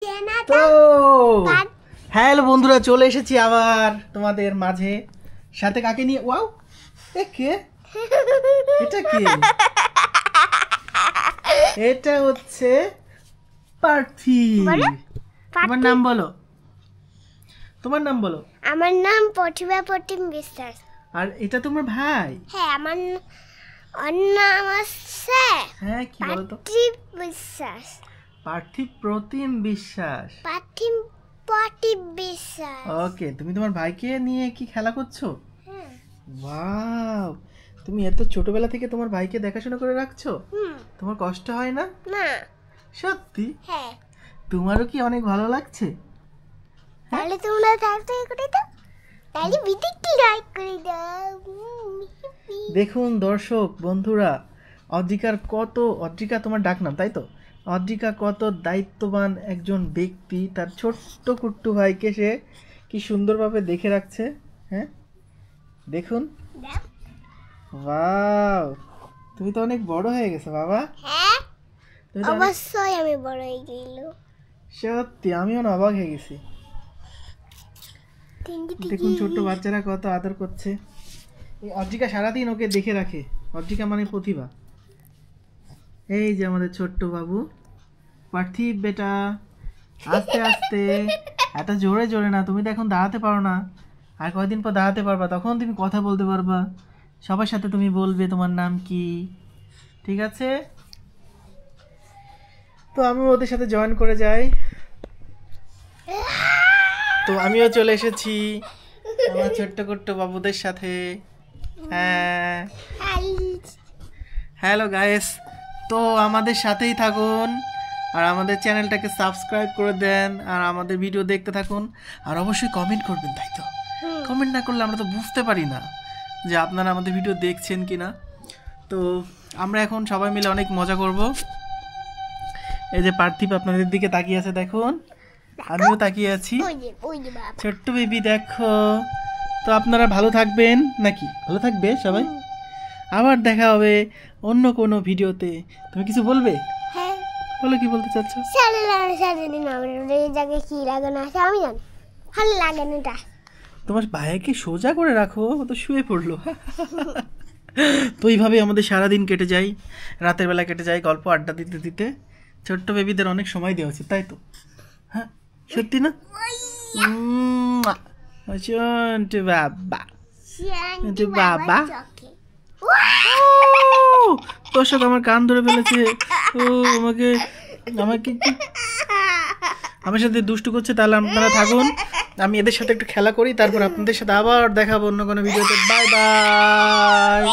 তো হ্যালো বন্ধুরা, চলে এসেছি আবার তোমাদের মাঝে। সাথে কাকে নিয়ে? ওয়াও, কে? এটা কি? এটা হচ্ছে পার্থি। তোমার নাম বলো, তোমার নাম বলো। আমার নাম প্রতিভা প্রতিম বিশ্বাস। আর এটা তোমার ভাই? হ্যাঁ, আমার নাম আছে। হ্যাঁ, কি বলো তো? পার্থিব বিশ্বাস। পার্থিব প্রতিম বিশ্বাস। পার্থিব প্রতিম বিশ্বাস। ওকে, তুমি তোমার ভাইকে নিয়ে কি খেলা করছো? হ্যাঁ। ওয়াও, তুমি এত ছোটবেলা থেকে তোমার ভাইকে দেখাশোনা করে রাখছো? তোমার কষ্ট হয় না? না। সত্যি? হ্যাঁ। তোমারও কি অনেক ভালো লাগছে? তাহলে তোমরা সাবস্ক্রাইব করে দাও, তাহলে ভিডিওটি লাইক করে দাও। দেখুন দর্শক বন্ধুরা, অদ্রিকা তোমার ডাকনাম তাই তো? অদ্রিকা কত দায়িত্ববান একজন ব্যক্তি, তার ছোট্ট কুট্টু ভাইকে সে কি সুন্দরভাবে দেখে রাখছে। হ্যাঁ, দেখুন। ওয়াও, তুমি তো অনেক বড় হয়ে গেছো বাবা। হ্যাঁ, অবশ্যই আমি বড় হয়ে গেল। সত্যি, আমিও না অবাক হয়ে গেছি। দেখুন ছোট্ট বাচ্চারা কত আদর করছে। এই অদ্রিকা সারাদিন ওকে দেখে রাখে। অদ্রিকা মানে প্রতিভা। এই যে আমাদের ছোট্ট বাবু পার্থিব বেটা, আস্তে আস্তে, এত জোরে জোরে না। তুমি তো এখন দাঁড়াতে পারো না, আর কয়দিন পর দাঁড়াতে পারবা, তখন তুমি কথা বলতে পারবা। সবার সাথে তুমি বলবে তোমার নাম কি, ঠিক আছে? তো আমি ওদের সাথে জয়েন করে যাই। তো আমিও চলে এসেছি আমার ছোট্ট ছোট্ট বাবুদের সাথে। হ্যাঁ, হ্যালো গাইস, তো আমাদের সাথেই থাকুন আর আমাদের চ্যানেলটাকে সাবস্ক্রাইব করে দেন আর আমাদের ভিডিও দেখতে থাকুন। আর অবশ্যই কমেন্ট করবেন, তাই তো? কমেন্ট না করলে আমরা তো বুঝতে পারি না যে আপনারা আমাদের ভিডিও দেখছেন কি না। তো আমরা এখন সবাই মিলে অনেক মজা করব। এই যে পার্থিব আপনাদের দিকে তাকিয়ে আছে, দেখুন, আমিও তাকিয়ে আছি। ছোট্ট বেবি দেখো। তো আপনারা ভালো থাকবেন নাকি? ভালো থাকবে সবাই। আবার দেখা হবে অন্য কোনো ভিডিওতে। তুমি কিছু বলবে? হ্যাঁ, বলো, কি বলতে চাচ্ছ? সারাদিন এই জায়গায় কি লাগানো আছে আমি জানি, ভালো লাগে না এটা। তোমার ভাইকে সোজা করে রাখো, ও তো শুয়ে পড়লো। তো এইভাবে আমাদের সারাদিন কেটে যায়, রাতের বেলা কেটে যায় গল্প আড্ডা দিতে দিতে। ছোট্ট বেবিদের অনেক সময় দেওয়া উচিত, তাই তো? হ্যাঁ, সত্যি না? বাবা, বাবা, তোর সাথে আমার কান ধরে ফেলেছে। ও আমাকে আমাকে আমার সাথে দুষ্টু করছে। তাহলে আপনারা থাকুন, আমি এদের সাথে একটু খেলা করি, তারপর আপনাদের সাথে আবার দেখাবো অন্য কোনো ভিডিওতে। Bye bye.